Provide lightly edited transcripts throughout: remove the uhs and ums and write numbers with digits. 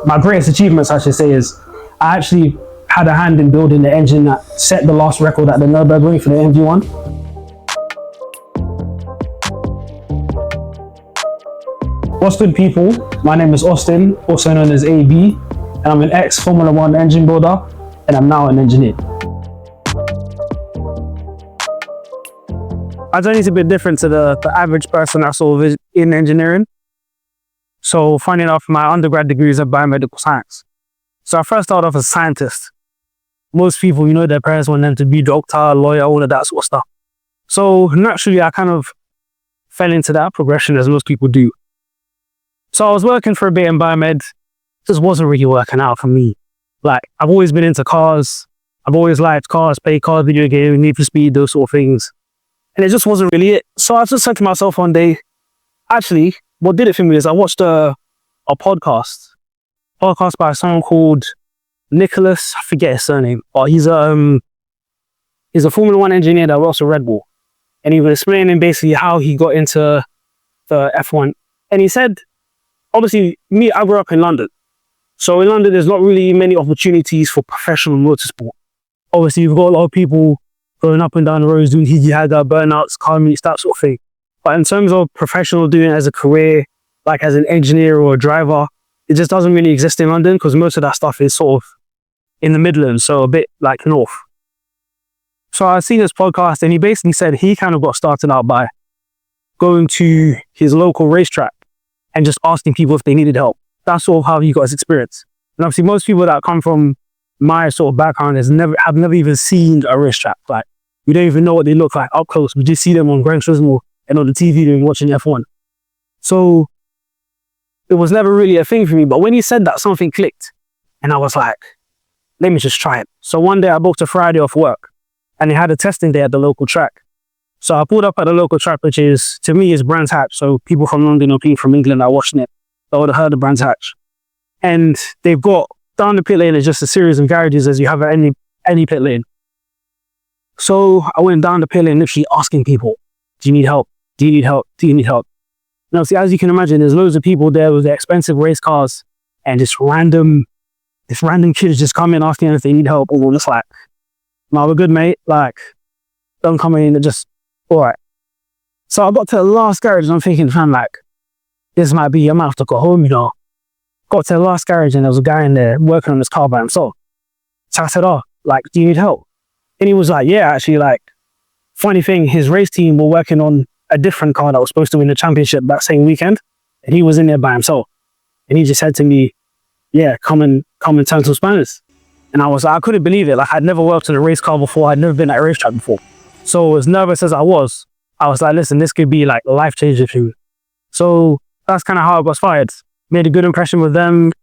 my greatest achievements, I should say, is I actually had a hand in building the engine that set the last record at the Nürburgring for the MV1. What's good, people? My name is Austin, also known as AB, and I'm an ex-Formula 1 engine builder, and I'm now an engineer. Our journey's a bit different to the average person that's sort of in engineering. So funny enough, my undergrad degree is in biomedical science. So I first started off as a scientist. Most people, their parents want them to be doctor, lawyer, all of that sort of stuff. So naturally, I kind of fell into that progression as most people do. So I was working for a bit in biomed. Just wasn't really working out for me. Like, I've always been into cars. I've always liked cars, play cars, video games, Need for Speed, those sort of things. And it just wasn't really it. So I just said to myself one day, actually, what did it for me is I watched a podcast by someone called Nicholas, I forget his surname, but he's a Formula 1 engineer that works for Red Bull. And he was explaining basically how he got into the F1. And he said, obviously, I grew up in London. So in London, there's not really many opportunities for professional motorsport. Obviously, you've got a lot of people going up and down the roads doing hiji-haga, burnouts, car meets, that sort of thing. But in terms of professional doing it as a career, like as an engineer or a driver, it just doesn't really exist in London because most of that stuff is sort of in the Midlands, so a bit like north. So I seen this podcast and he basically said he kind of got started out by going to his local racetrack and just asking people if they needed help. That's sort of how he got his experience. And obviously most people that come from my sort of background have never even seen a racetrack. Like, we don't even know what they look like up close. We just see them on Gran Turismo and on the TV doing watching F1. So it was never really a thing for me. But when he said that, something clicked. And I was like, let me just try it. So one day I booked a Friday off work and they had a testing day at the local track. So I pulled up at the local track, which is, to me, is Brands Hatch. So people from London or people from England are watching it. They would have heard of Brands Hatch. And they've got, down the pit lane is just a series of garages as you have at any pit lane. So I went down the pit lane literally asking people, do you need help? Do you need help? Do you need help? Now, see, as you can imagine, there's loads of people there with their expensive race cars and this random kids just come in asking if they need help. Or just like, no, we're good, mate. Like, don't come in and just, all right. So I got to the last garage and I'm thinking, fam, like, this might be, I might have to go home, Got to the last garage and there was a guy in there working on his car by himself. So I said, oh, like, do you need help? And he was like, yeah, actually, like, funny thing, his race team were working on a different car that was supposed to win the championship that same weekend. And he was in there by himself. And he just said to me, yeah, come and turn some spanners. And I was like, I couldn't believe it. Like, I'd never worked on a race car before. I'd never been at a racetrack before. So as nervous as I was like, listen, this could be like life-changing for me. So that's kind of how I got fired. Made a good impression with them.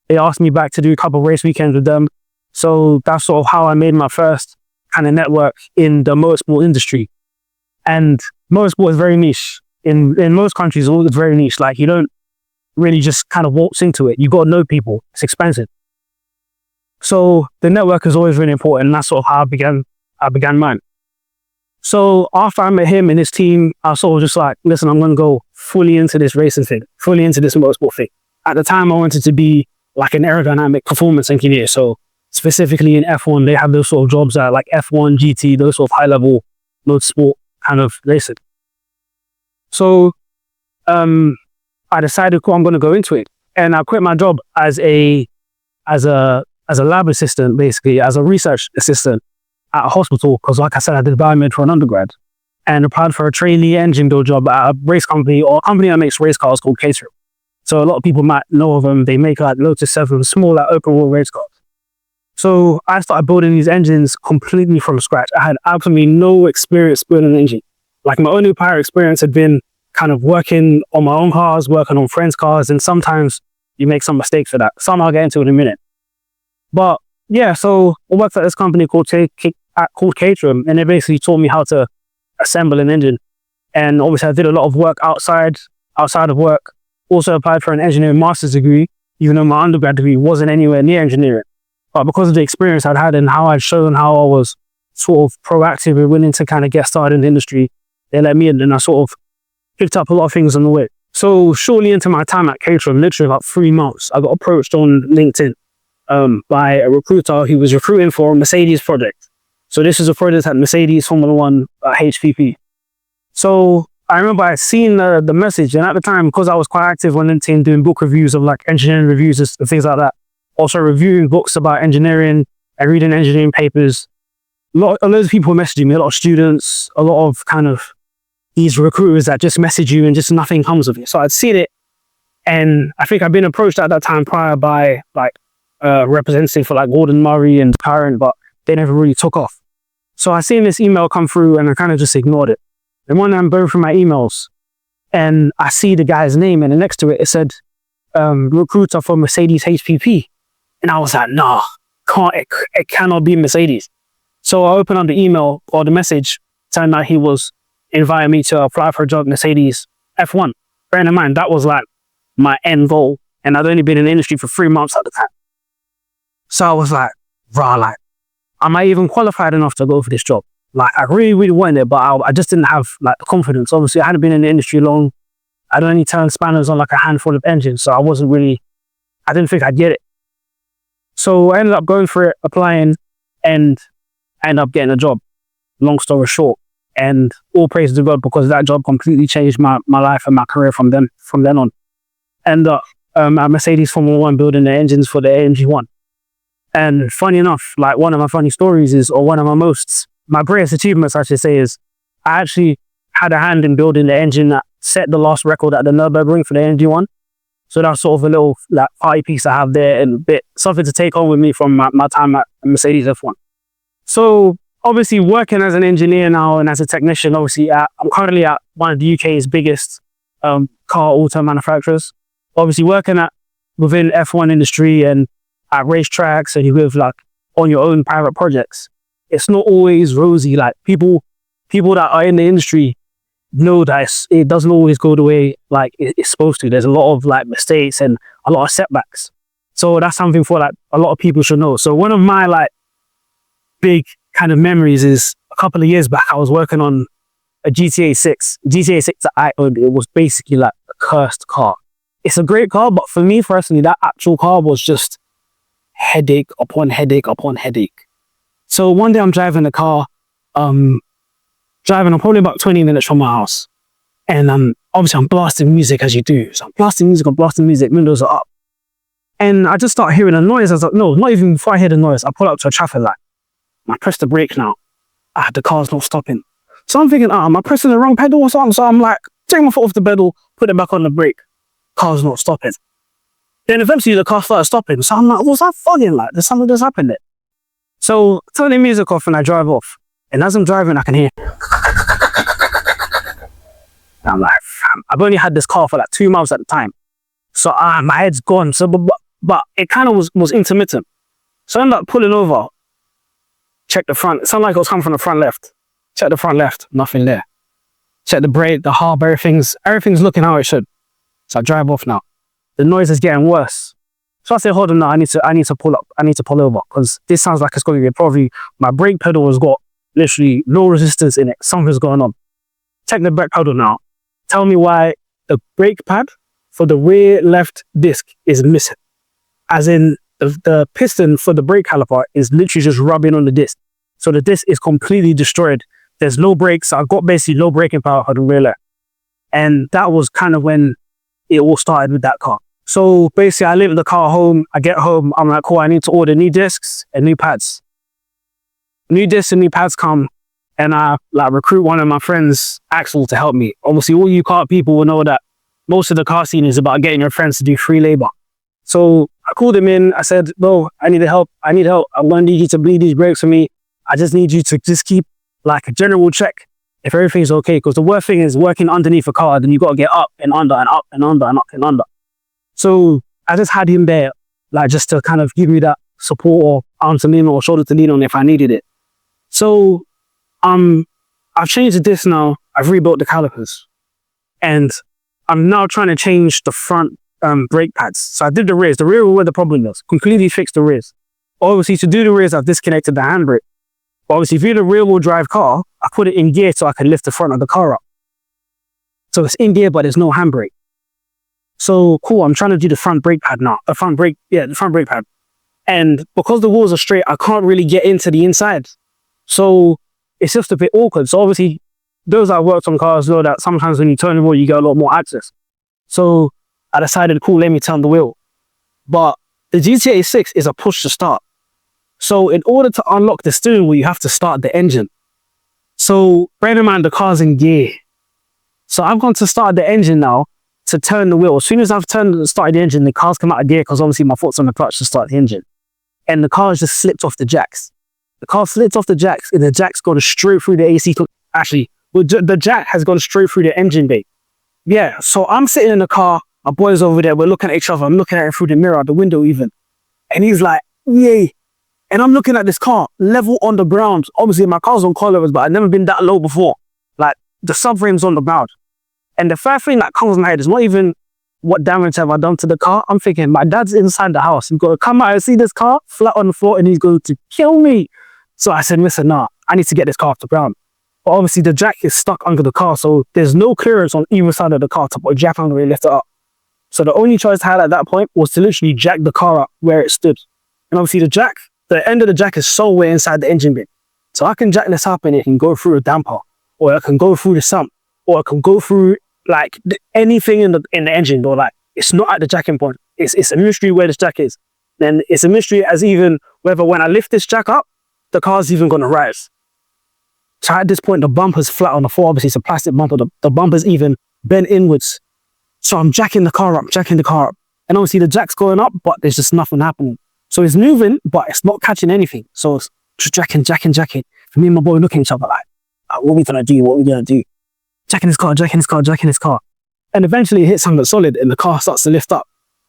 They asked me back to do a couple of race weekends with them. So that's sort of how I made my first kind of network in the motorsport industry. And motorsport is very niche. In most countries, it's very niche. Like, you don't really just kind of waltz into it. You got to know people. It's expensive. So the network is always really important. And that's sort of how I began mine. So after I met him and his team, I was sort of just like, listen, I'm going to go fully into this racing thing, fully into this motorsport thing. At the time, I wanted to be like an aerodynamic performance engineer. So specifically in F1, they have those sort of jobs that like F1, GT, those sort of high level motorsport kind of racing. So I decided, cool, I'm going to go into it. And I quit my job as a lab assistant, basically, as a research assistant at a hospital, because like I said, I did biomed for an undergrad, and applied for a trainee engine build job at a race company or a company that makes race cars called Caterham. So a lot of people might know of them. They make like Lotus 7, small like open wheel race cars. So I started building these engines completely from scratch. I had absolutely no experience building an engine. Like, my only prior experience had been kind of working on my own cars, working on friends' cars, and sometimes you make some mistakes for that. Some I'll get into in a minute. But yeah, so I worked at this company called Caterham, and they basically taught me how to assemble an engine. And obviously I did a lot of work outside of work. Also applied for an engineering master's degree, even though my undergrad degree wasn't anywhere near engineering. But because of the experience I'd had and how I'd shown how I was sort of proactive and willing to kind of get started in the industry, they let me in, and I sort of picked up a lot of things on the way. So shortly into my time at Caterham, literally about 3 months, I got approached on LinkedIn by a recruiter who was recruiting for a Mercedes project. So this is a project at Mercedes Formula One HPP. So I remember I seen the message, and at the time, because I was quite active on LinkedIn doing book reviews of like engineering reviews and things like that, also reviewing books about engineering and reading engineering papers, a lot of people messaging me, a lot of students, a lot of kind of these recruiters that just message you and just nothing comes of it. So I'd seen it, and I think I'd been approached at that time prior by like representative for like Gordon Murray and Parent, but they never really took off. So I seen this email come through and I kind of just ignored it. And one day I'm going through my emails and I see the guy's name, and next to it, it said recruiter for Mercedes HPP. And I was like, nah, it cannot be Mercedes. So I opened up the email or the message, telling that he was inviting me to apply for a job Mercedes F1. Bearing in mind, that was like my end goal. And I'd only been in the industry for 3 months at the time. So I was like, rah, like, am I even qualified enough to go for this job? Like, I really, really wanted it, but I just didn't have like the confidence. Obviously, I hadn't been in the industry long. I'd only turned spanners on like a handful of engines. So I didn't think I'd get it. So I ended up going for it, applying, and I ended up getting a job. Long story short. And all praise to God, because that job completely changed my life and my career from then on. And at Mercedes Formula One building the engines for the AMG 1. And funny enough, like one of my funny stories is, or one of my greatest achievements, I should say, is I actually had a hand in building the engine that set the last record at the Nürburgring for the AMG 1. So that's sort of a little like party piece I have there, and a bit something to take home with me from my time at Mercedes F1. So obviously working as an engineer now and as a technician, obviously I'm currently at one of the UK's biggest car auto manufacturers. Obviously working within F1 industry and at racetracks, and you live like on your own private projects. It's not always rosy. Like people that are in the industry know that it doesn't always go the way like it's supposed to. There's a lot of like mistakes and a lot of setbacks. So that's something for like a lot of people should know. So one of my like big kind of memories is a couple of years back, I was working on a GT86. GT86 that I owned, it was basically like a cursed car. It's a great car, but for me personally, that actual car was just headache upon headache upon headache. So one day I'm driving the car, I'm probably about 20 minutes from my house. And obviously I'm blasting music as you do. So I'm blasting music, windows are up. And I just start hearing a noise. I was like, no, not even before I hear the noise, I pull up to a traffic light. I press the brake now. The car's not stopping. So I'm thinking, am I pressing the wrong pedal or something? So I'm like, take my foot off the pedal, put it back on the brake. Car's not stopping. Then eventually the car started stopping. So I'm like, what's that fucking like? There's something that's happened there. So turn the music off and I drive off. And as I'm driving, I can hear. I'm like, fam, I've only had this car for like 2 months at the time. So my head's gone. So, but it kind of was intermittent. So I ended up pulling over. Check the front. It sounded like it was coming from the front left. Check the front left. Nothing there. Check the brake, the hub, everything's looking how it should. So I drive off now. The noise is getting worse. So I say, hold on now, I need to pull up. I need to pull over, because this sounds like it's going to be probably my brake pedal has got literally no resistance in it. Something's going on. Check the brake pedal now. Tell me why the brake pad for the rear left disc is missing. As in the piston for the brake caliper is literally just rubbing on the disc. So the disc is completely destroyed. There's no brakes. I've got basically no braking power for the rear left. And that was kind of when it all started with that car. So basically I leave the car home. I get home. I'm like, cool, I need to order new discs and new pads. New discs and new pads come, and I like recruit one of my friends, Axel, to help me. Obviously all you car people will know that most of the car scene is about getting your friends to do free labor. So I called him in. I said, bro, I need help. I'm going to need you to bleed these brakes for me. I just need you to just keep like a general check if everything's okay. Because the worst thing is working underneath a car, then you got to get up and under and up and under and up and under. So I just had him there, like just to kind of give me that support or arm to lean on or shoulder to lean on if I needed it. So I've changed the disc now. I've rebuilt the calipers. And I'm now trying to change the front brake pads. So I did the rears. The rear was where the problem was. Completely fixed the rears. Obviously, to do the rears, I've disconnected the handbrake. But obviously, if you're a rear-wheel drive car, I put it in gear so I can lift the front of the car up. So it's in gear, but there's no handbrake. So cool, I'm trying to do the front brake pad now. The front brake pad. And because the wheels are straight, I can't really get into the inside. So it's just a bit awkward. So obviously, those that worked on cars know that sometimes when you turn the wheel, you get a lot more access. So I decided, cool, let me turn the wheel. But the GT86 is a push to start. So in order to unlock the steering wheel, you have to start the engine. So bear in mind, the car's in gear. So I've gone to start the engine now to turn the wheel. As soon as I've started the engine, the car's come out of gear because obviously my foot's on the clutch to start the engine. And the car has just slipped off the jacks. The car slipped off the jacks and the jack's gone straight through the AC. Actually, the jack has gone straight through the engine bay. Yeah, so I'm sitting in the car. My boy's over there. We're looking at each other. I'm looking at him through the mirror, the window even. And he's like, yay. And I'm looking at this car, level on the ground. Obviously, my car's on coilovers, but I've never been that low before. Like, the subframe's on the ground. And the first thing that comes to my head is not even what damage have I done to the car. I'm thinking, my dad's inside the house. He's going to come out and see this car flat on the floor and he's going to kill me. So I said, listen, nah, I need to get this car off the ground. But obviously, the jack is stuck under the car, so there's no clearance on either side of the car to put a jack under and lift it up. So the only choice I had at that point was to literally jack the car up where it stood. And obviously, the end of the jack is somewhere inside the engine bin. So I can jack this up and it can go through a damper, or it can go through the sump, or it can go through like anything in the engine door. Like, it's not at the jacking point. It's a mystery where this jack is. Then it's a mystery as even whether when I lift this jack up, the car's even going to rise. So at this point, the bumper's flat on the floor. Obviously, it's a plastic bumper. The bumper's even bent inwards. So I'm jacking the car up. And obviously, the jack's going up, but there's just nothing happening. So it's moving, but it's not catching anything. So it's just jacking. Me and my boy looking at each other like, what are we going to do? Jacking his car. And eventually it hits something solid and the car starts to lift up.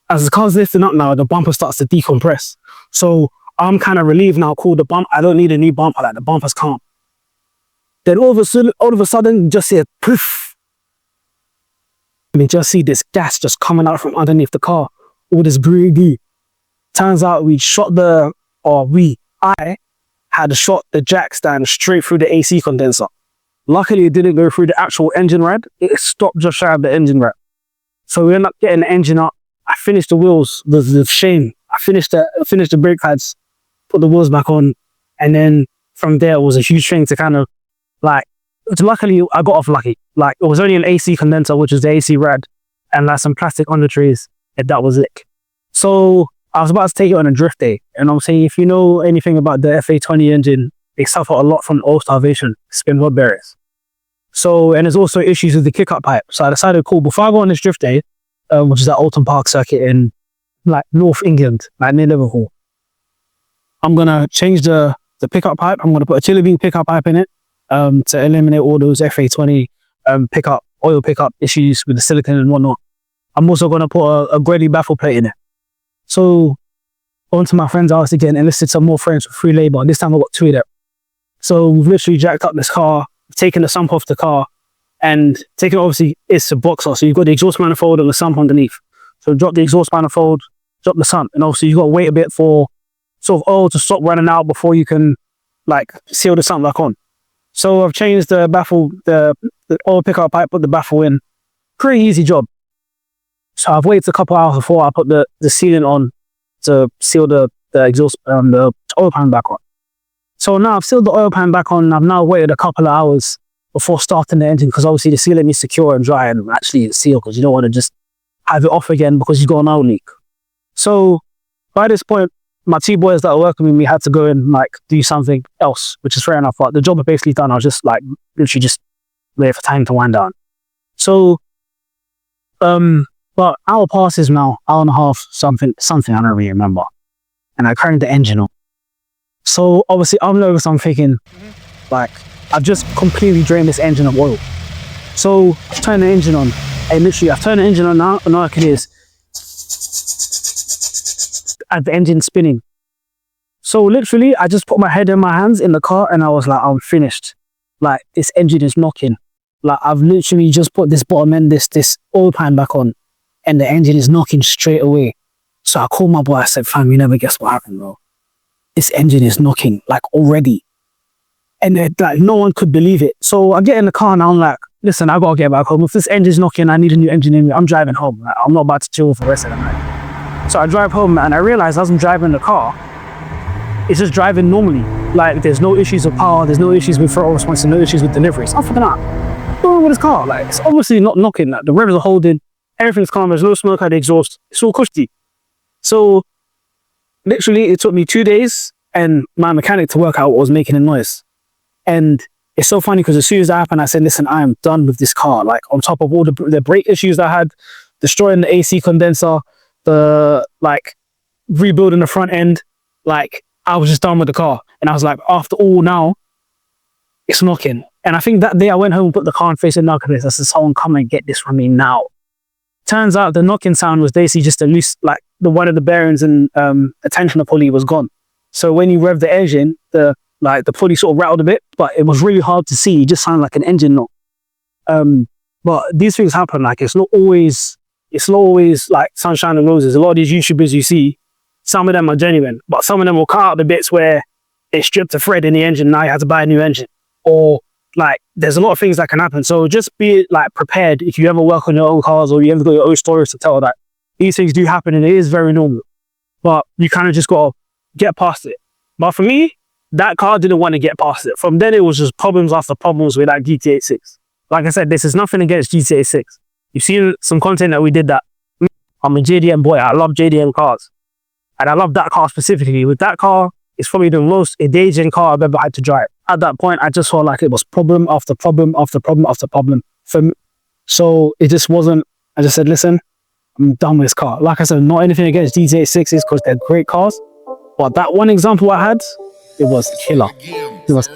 As the car's lifting up now, the bumper starts to decompress. So I'm kind of relieved now, cool, I don't need a new bumper, like the bumper's calm. Then all of a sudden, you just hear poof. And you just see this gas just coming out from underneath the car. All this goo. Turns out I had shot the jack stand straight through the AC condenser. Luckily, it didn't go through the actual engine rad. It stopped just shy of the engine rad. So we ended up getting the engine up. I finished the wheels, the shame. I finished the brake pads, put the wheels back on. And then from there, it was a huge thing to kind of like, luckily, I got off lucky. Like, it was only an AC condenser, which is the AC rad, and like some plastic undertrays, and that was it. So I was about to take it on a drift day. And I'm saying, if you know anything about the FA20 engine, they suffer a lot from oil starvation, spin rod barriers. So, and there's also issues with the kick-up pipe. So I decided, cool, before I go on this drift day, which is at Alton Park circuit in like North England, like near Liverpool, I'm going to change the pickup pipe. I'm going to put a chiller beam pickup pipe in it to eliminate all those FA20 oil pickup issues with the silicone and whatnot. I'm also going to put a Grady baffle plate in it. So, on to my friend's house again, enlisted some more friends for free labor. This time I got 2 of them. So we've literally jacked up this car, taken the sump off the car, and taken, obviously, it's a boxer. So you've got the exhaust manifold and the sump underneath. So drop the exhaust manifold, drop the sump, and obviously you've got to wait a bit for sort of oil to stop running out before you can like seal the sump back on. So I've changed the baffle, the oil pickup pipe, put the baffle in. Pretty easy job. So I've waited a couple hours before I put the sealant on to seal the exhaust, the oil pan back on. So now I've sealed the oil pan back on, and I've now waited a couple of hours before starting the engine, because obviously the sealant needs secure and dry and actually it's sealed, because you don't want to just have it off again because you've got an oil leak. So by this point, my 2 boys that are working with me had to go and like do something else, which is fair enough. But the job was basically done. I was just like literally just waiting for time to wind down. So, but hour passes now, hour and a half, something I don't really remember. And I cranked the engine on. So obviously I'm nervous. I'm thinking like, I've just completely drained this engine of oil. So I've turned the engine on, and literally I've turned the engine on now, and all I can hear is at the engine spinning. So literally I just put my head in my hands in the car, and I was like, I'm finished. Like, this engine is knocking. Like, I've literally just put this bottom end, this oil pan back on, and the engine is knocking straight away. So I called my boy, I said, fam, you never guess what happened, bro. This engine is knocking, like, already. And like, no one could believe it. So I get in the car and I'm like, listen, I gotta get back home. If this engine's knocking, I need a new engine in me. I'm driving home. Like, I'm not about to chill for the rest of the night. So I drive home, and I realize as I'm driving the car, it's just driving normally. Like, there's no issues with power, there's no issues with throttle response, no issues with deliveries. I'm fucking out. What's wrong with this car? Like, it's obviously not knocking. Like, the revs are holding, everything's calm, there's no smoke out the exhaust. It's all cushy. So, literally, it took me 2 days and my mechanic to work out what was making a noise. And it's so funny because as soon as that happened, I said, listen, I am done with this car. Like, on top of all the brake issues that I had, destroying the AC condenser, rebuilding the front end, like, I was just done with the car. And I was like, after all now, it's knocking. And I think that day I went home and put the car in facing knuckles. I said, someone come and get this from me now. Turns out the knocking sound was basically just a loose, like, the one of the bearings and the tensioner pulley was gone. So when you rev the engine, the pulley sort of rattled a bit, but it was really hard to see. It just sounded like an engine knock. But these things happen. Like, it's not always like sunshine and roses. A lot of these YouTubers you see, some of them are genuine, but some of them will cut out the bits where they stripped a thread in the engine. Now you have to buy a new engine, or like, there's a lot of things that can happen. So just be like prepared if you ever work on your own cars or you ever got your own stories to tell, that these things do happen and it is very normal. But you kind of just got to get past it. But for me, that car didn't want to get past it. From then, it was just problems after problems with that GT86. Like I said, this is nothing against GT86. You've seen some content that we did that. I'm a JDM boy. I love JDM cars. And I love that car specifically. With that car, it's probably the most engaging car I've ever had to drive. At that point, I just felt like it was problem after problem after problem after problem for me. So it just wasn't, I just said, listen, I'm done with this car. Like I said, not anything against GT86s because they're great cars. But that one example I had, it was killer. It was